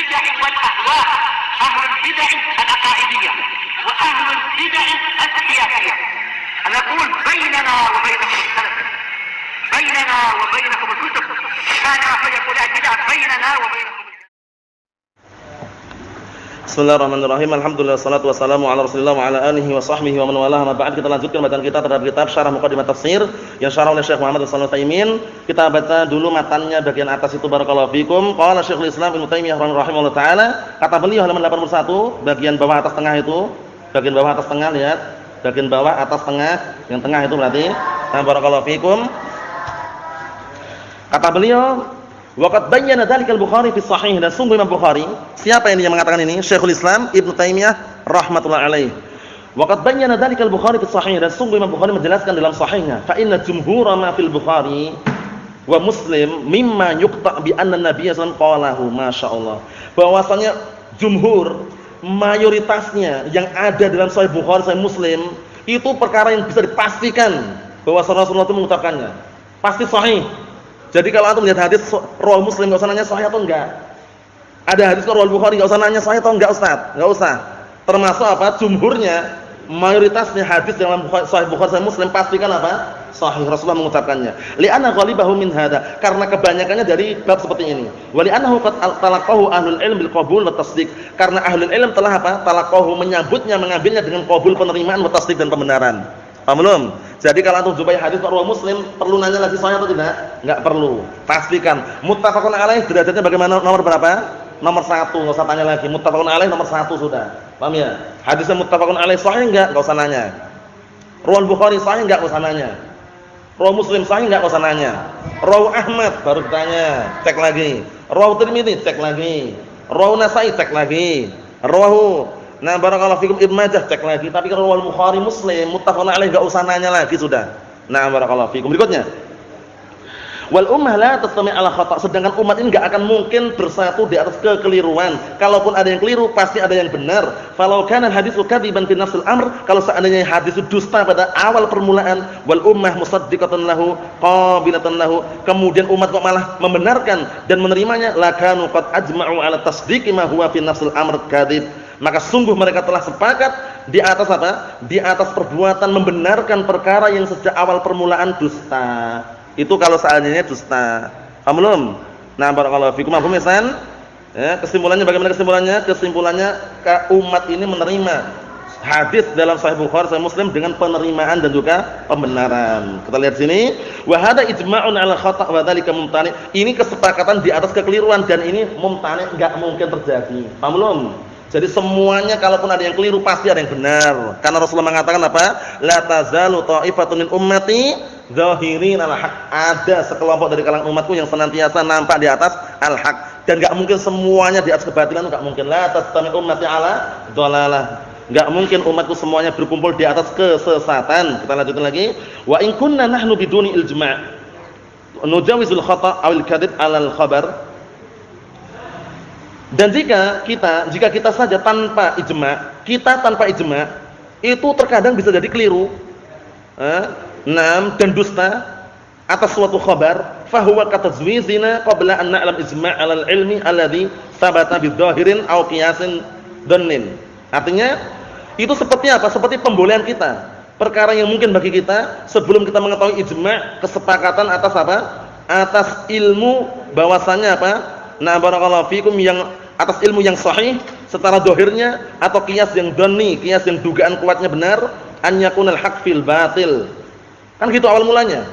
البدع والأهواء، أهل البدع العقائدية وأهل البدع السياسية. نقول بيننا وبينكم السلف، بيننا وبينكم الكتب، كان فيقول البدع بيننا وبينكم. Bismillahirrahmanirrahim. Alhamdulillah wassalatu wassalamu ala Rasulillah wa ala alihi wa sahbihi wa man walah. Ba'd, kita lanjutkan bacaan kita terhadap kitab Syarah Muqaddimah Tafsir yang syarah oleh Syekh Muhammad Shalih Al-Utsaimin. Kita baca dulu matannya bagian atas itu, barakallahu fikum. Qala Syekhul Islam Ibnu Taimiyah rahimahullah taala, kata beliau halaman 81, bagian bawah atas tengah itu, bagian bawah atas tengah, lihat. Bagian bawah atas tengah, yang tengah itu berarti. Nah, barakallahu fikum. Kata beliau, waqad bayyana dzalika al-Bukhari fi Shahih, dan sungguh Imam Bukhari, siapa ini yang mengatakan ini? Syekhul Islam Ibnu Taimiyah rahmatullah alaih. Waqad bayyana dzalika al-Bukhari fi Shahih, dan sungguh Imam Bukhari menjelaskan dalam sahihnya, fa inna jumhura ma fil Bukhari wa Muslim mimma yuqta bi anna Nabiy sallallahu alaihi wasallam qalahu, masyaallah. Bahwasanya jumhur, mayoritasnya yang ada dalam Sahih Bukhari, Sahih Muslim, itu perkara yang bisa dipastikan bahwa Rasulullah itu mengucapkannya. Pasti sahih. Jadi kalau antum lihat hadis riwayat Muslim, enggak usah nanya sahih atau enggak. Ada hadis riwayat Bukhari, enggak usah nanya sahih atau enggak, Ustaz. Enggak usah. Termasuk apa? Jumhurnya, mayoritasnya hadis dalam Sahih Bukhari, Sahih Muslim pastikan apa? Sahih, Rasulullah mengucapkannya. Li'anna ghalibahu min hada, karena kebanyakannya dari bab seperti ini. Wa li'annahu qad talaqahu ahlul ilm bil qabul wa tasdiq, karena ahlul ilm telah apa? Talaqahu, menyambutnya, mengambilnya dengan qabul, penerimaan, wa tasdiq, dan pembenaran. Paham belum? Jadi kalau antum jumpai hadis riwayat Muslim, perlu nanya lagi sahih atau tidak? Enggak perlu. Pastikan. Muttafaqun alaih derajatnya bagaimana? Nomor berapa? Nomor 1, enggak usah tanya lagi. Muttafaqun alaih nomor 1 sudah. Paham ya? Hadisnya muttafaqun alaih sahih enggak? Enggak usah nanya. Riwayat Bukhari sahih enggak? Enggak usah nanya. Riwayat Muslim sahih enggak? Enggak usah nanya. Riwayat Ahmad baru ditanya, cek lagi. Riwayat Tirmidzi cek lagi. Riwayat Nasa'i cek lagi. Riwayat barakallahu fikum Ibnu Majah cek lagi. Tapi kalau riwayat Bukhari, Muslim muttafaqun alaih enggak usah nanya lagi sudah. Barakallahu fikum. Berikutnya, wal ummah la tastami' ala khata', sedangkan umat ini enggak akan mungkin bersatu di atas kekeliruan. Kalaupun ada yang keliru, pasti ada yang benar. Falau kana haditsu kadziban fi nafsil amr, kalau seandainya hadis itu dusta pada awal permulaan, wal ummah musaddiqatan lahu qabilatan lahu, kemudian umat kok malah membenarkan dan menerimanya, lakanu qad ajma'u ala tasdiqi ma huwa fi nafsil amr kadzib, maka sungguh mereka telah sepakat di atas apa? Di atas perbuatan membenarkan perkara yang sejak awal permulaan dusta. Itu kalau seandainya dusta. Paham belum? Barakallahu fikum. Paham ya, San? Ya, kesimpulannya bagaimana kesimpulannya? Kesimpulannya umat ini menerima hadis dalam Sahih Bukhari, Sahih Muslim dengan penerimaan dan juga pembenaran. Kita lihat sini, wa hada ijma'un 'ala khata' wa dzalika mumtani'. Ini kesepakatan di atas kekeliruan dan ini mumtani', enggak mungkin terjadi. Paham belum? Jadi semuanya kalaupun ada yang keliru pasti ada yang benar. Karena Rasulullah mengatakan apa? La tazalu ta'ifatun min ummati zahirin al-haq. Ada sekelompok dari kalangan umatku yang senantiasa nampak di atas al-haq, dan enggak mungkin semuanya di atas kebatilan, enggak mungkin. La tastami ummati ala dhalalah. Enggak mungkin umatku semuanya berkumpul di atas kesesatan. Kita lanjutkan lagi. Wa in kunna nahnu biduni ijma' nujawizul khata' awil kadhib 'alal khabar. Dan jika kita saja tanpa ijma', itu terkadang bisa jadi keliru, dan dusta atas suatu khabar, fa huwa katazwizina qabla an na'lam ijma' 'alal ilmi alladhi thabata bidzahirin aw qiyasin dhannin. Artinya itu seperti apa? Seperti pembolehan kita. Perkara yang mungkin bagi kita sebelum kita mengetahui ijma', kesepakatan atas apa? Atas ilmu bahwasannya apa? Barakallahu fikum, yang atas ilmu yang sahih secara dohirnya, atau qiyas yang dhanni, qiyas yang dugaan kuatnya benar, an yakunal haq fil batil. Kan gitu awal mulanya.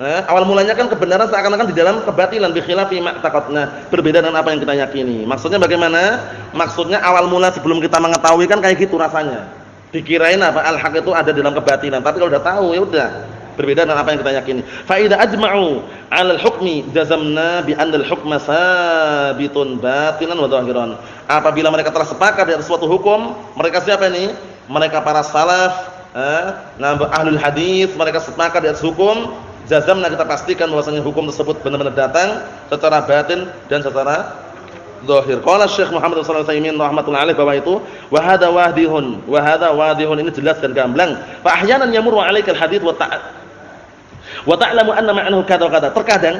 Awal mulanya kan kebenaran seakan-akan di dalam kebatilan, bi khilafi ma taqatna, berbeda dengan apa yang kita yakini. Maksudnya bagaimana? Maksudnya awal mula sebelum kita mengetahui kan kayak gitu rasanya. Dikirain apa? Al-haq itu ada dalam kebatilan, tapi kalau udah tahu ya udah berbeda dengan apa yang kita yakini. Fa idza ajma'u 'alal hukmi jazamna bi anna al-hukma sabitun batinan wa zahiran. Apabila mereka telah sepakat di atas suatu hukum, mereka siapa ini? Mereka para salaf, ahlul hadis, mereka sepakat di atas hukum, jazamna, kita pastikan bahwasanya hukum tersebut benar-benar datang secara batin dan secara zahir. Qala Syekh Muhammad Shalih Al-Utsaimin rahmatullahi alaih, bahwa itu wa hadza wadihun, ini jelas dan gamblang. Fa ahyanan yamurru 'alaikal hadits wa ta'lamu anna ma'nahu kadza wa kadza. Terkadang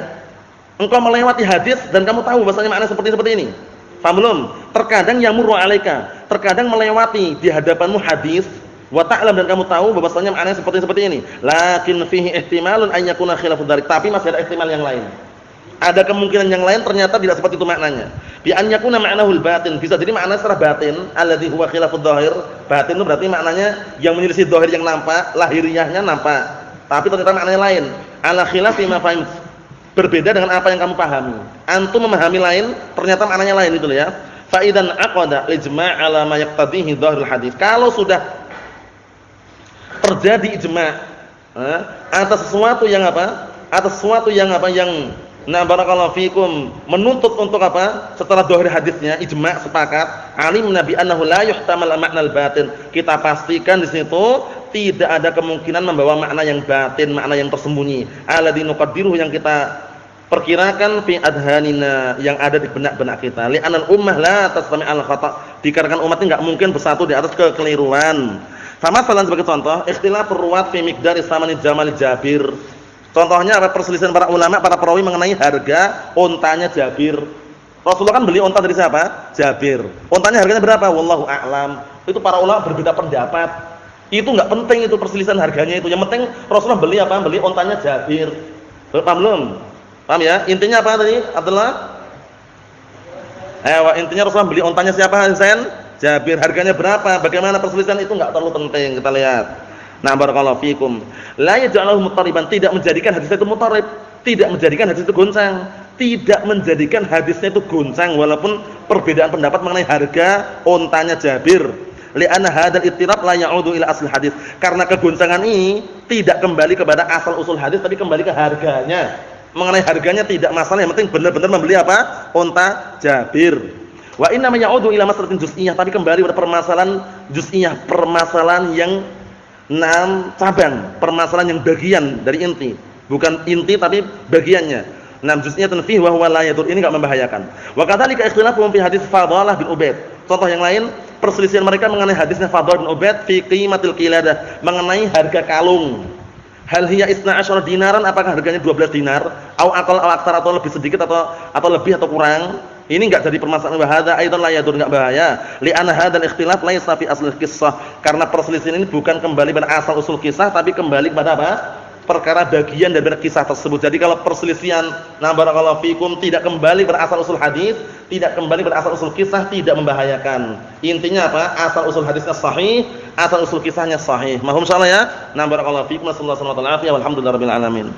engkau melewati hadis dan kamu tahu bahasanya makna seperti ini. Paham belum? Terkadang yamurru 'alaika, terkadang melewati di hadapanmu hadis wa ta'lam dan kamu tahu bahwasanya maknanya seperti ini. Lakin fihi ihtimalun an yakuna khilafu dzalik, tapi masih ada ihtimal yang lain. Ada kemungkinan yang lain ternyata tidak seperti itu maknanya. Bi an yakuna ma'nahul batin, bisa jadi makna secara batin, alladzi huwa khilafud dhahir. Batin itu berarti maknanya yang menyelisih dhahir yang nampak, lahiriahnya nampak. Tapi ternyata maknanya lain. Ala khilafi ma fahim. Berbeda dengan apa yang kamu pahami. Antum memahami lain, ternyata maknanya lain itu ya. Fa idzan aqada ijma' ala ma yaqtadihi dhahirul hadis. Kalau sudah terjadi ijma' atas sesuatu yang apa? Atas sesuatu yang apa? Yang barakallahu fikum menuntut untuk apa? Setelah dhahir hadisnya ijma' sepakat, alimna bi annahu la yuhtamal ma'nal batin. Kita pastikan di situ tidak ada kemungkinan membawa makna yang batin, makna yang tersembunyi. Alladzi nuqaddiruhu yang kita perkirakan fi adhanina, yang ada di benak-benak kita. Li'anal ummah la tastami' al khata'. Dikarenakan umat ini enggak mungkin bersatu di atas kekeliruan. Sama salah sebagai contoh, ikhtilafur ruwat fi miqdari samani jamal Jabir. Contohnya apa? Perselisihan para ulama, para perawi mengenai harga untanya Jabir. Rasulullah kan beli unta dari siapa? Jabir. Untanya harganya berapa? Wallahu a'lam. Itu para ulama berbeda pendapat. Itu enggak penting itu perselisihan harganya itu. Yang penting Rasulullah beli apa? Beli untanya Jabir. Paham belum? Paham ya? Intinya apa tadi? Abdullah? Intinya Rasulullah beli untanya siapa? Hasan? Jabir. Harganya berapa? Bagaimana perselisihan itu enggak terlalu penting. Kita lihat. Nah, barakallahu fikum. La yaj'aluhu muttariban, tidak menjadikan hadis itu muttarib, tidak menjadikan hadis itu goncang, tidak menjadikan hadisnya itu goncang walaupun perbedaan pendapat mengenai harga untanya Jabir. Li'anna hadzal ittirab la ya'udu ila asli hadis. Karena kegoncangan ini tidak kembali kepada asal usul hadis tapi kembali ke harganya. Mengenai harganya tidak masalah, yang penting benar-benar membeli apa? Unta Jabir. Wa inna ma ya'udu ila masratin juz'iyah, tapi kembali pada permasalahan juz'iyah, permasalahan yang cabang, permasalahan yang bagian dari inti, bukan inti tapi bagiannya. Juz'iyatun fihi wa huwa la yadur, ini enggak membahayakan. Wa kadzalika ikhtilafuhum fi hadis Fadalah bin Ubaid. Contoh yang lain, perselisihan mereka mengenai hadisnya Fadalah bin Ubaid fi qimatil qiladah, mengenai harga kalung. Hal hiya 12 dinaran, apakah harganya 12 dinar? Au aqal au aktsar, atau lebih sedikit atau lebih atau kurang? Ini enggak jadi permasalahan. Bahada aidan la yadur, enggak bahaya. Li'anna hadzal ikhtilaf laisa fi asl qissah. Karena perselisihan ini bukan kembali pada asal usul kisah tapi kembali kepada apa? Perkara bagian dari kisah tersebut. Jadi kalau perselisihan barakallahu fikum tidak kembali pada asal usul hadis, tidak kembali pada asal usul kisah, tidak membahayakan. Intinya apa? Asal usul hadisnya sahih, asal usul kisahnya sahih. Mahum insyaallah ya. Barakallahu fikum, sallallahu alaihi wa sallam, walhamdulillahirabbil alamin.